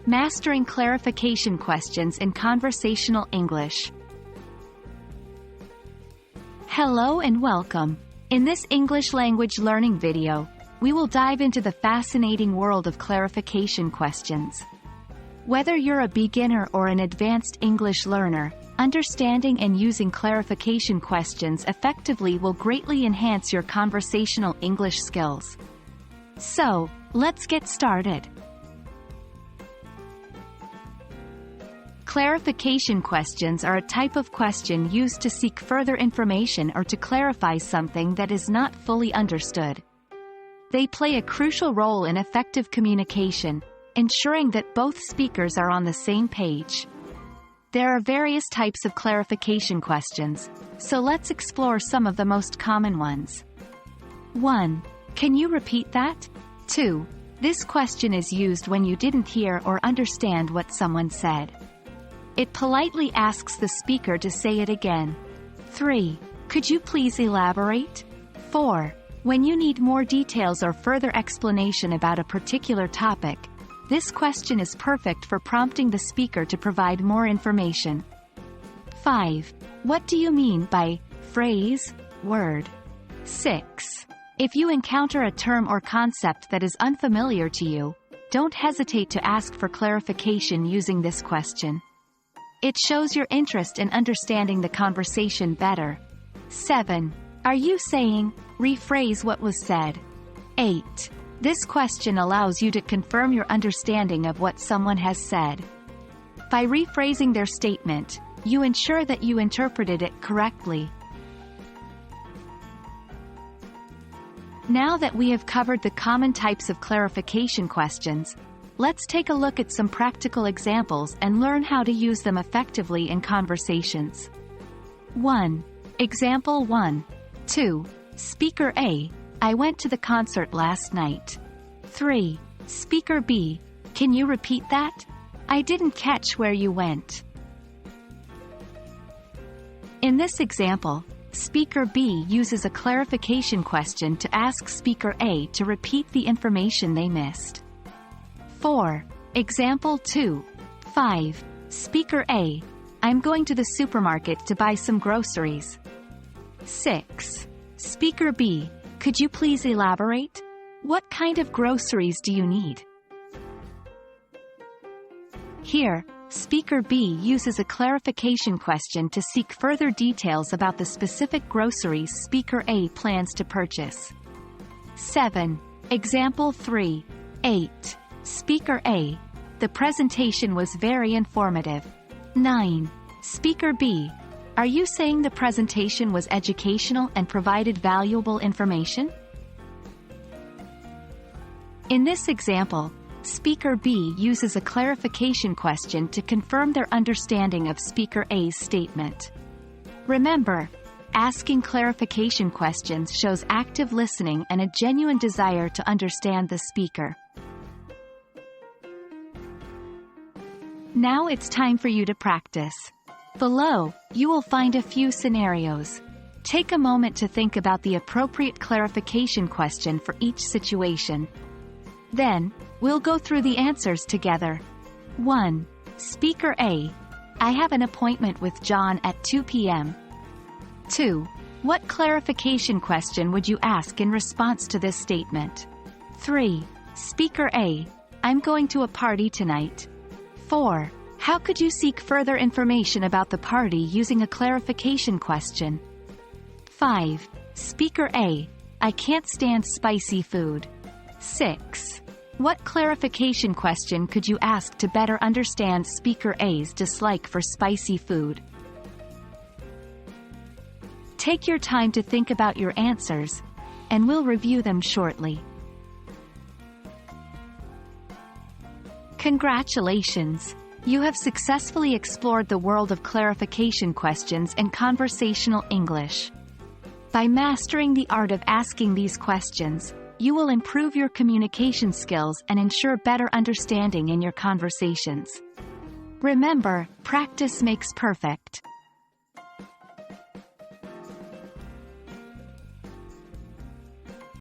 Mastering clarification questions in conversational English. Hello and welcome. In this English language learning video, we will dive into the fascinating world of clarification questions. Whether you're a beginner or an advanced English learner, understanding and using clarification questions effectively will greatly enhance your conversational English skills. So, let's get started. Clarification questions are a type of question used to seek further information or to clarify something that is not fully understood. They play a crucial role in effective communication, ensuring that both speakers are on the same page. There are various types of clarification questions, so let's explore some of the most common ones. 1. Can you repeat that? 2. This question is used when you didn't hear or understand what someone said. It politely asks the speaker to say it again. 3. Could you please elaborate? 4. When you need more details or further explanation about a particular topic, this question is perfect for prompting the speaker to provide more information. 5. What do you mean by phrase, word? 6. If you encounter a term or concept that is unfamiliar to you, don't hesitate to ask for clarification using this question. It shows your interest in understanding the conversation better. 7. Are you saying, rephrase what was said? 8. This question allows you to confirm your understanding of what someone has said. By rephrasing their statement, you ensure that you interpreted it correctly. Now that we have covered the common types of clarification questions, let's take a look at some practical examples and learn how to use them effectively in conversations. 1. Example 1. 2. Speaker A. I went to the concert last night. 3. Speaker B. Can you repeat that? I didn't catch where you went. In this example, Speaker B uses a clarification question to ask Speaker A to repeat the information they missed. 4. Example 2. 5. Speaker A. I'm going to the supermarket to buy some groceries. 6. Speaker B. Could you please elaborate? What kind of groceries do you need? Here, Speaker B uses a clarification question to seek further details about the specific groceries Speaker A plans to purchase. 7. Example 3. 8. Speaker A. The presentation was very informative. 9. Speaker B. Are you saying the presentation was educational and provided valuable information? In this example, Speaker B uses a clarification question to confirm their understanding of Speaker A's statement. Remember, asking clarification questions shows active listening and a genuine desire to understand the speaker. Now it's time for you to practice. Below, you will find a few scenarios. Take a moment to think about the appropriate clarification question for each situation. Then, we'll go through the answers together. 1. Speaker A. I have an appointment with John at 2 p.m. 2. What clarification question would you ask in response to this statement? 3. Speaker A. I'm going to a party tonight. 4. How could you seek further information about the party using a clarification question? 5. Speaker A. I can't stand spicy food. 6. What clarification question could you ask to better understand Speaker A's dislike for spicy food? Take your time to think about your answers, and we'll review them shortly. Congratulations! You have successfully explored the world of clarification questions in conversational English. By mastering the art of asking these questions, you will improve your communication skills and ensure better understanding in your conversations. Remember, practice makes perfect.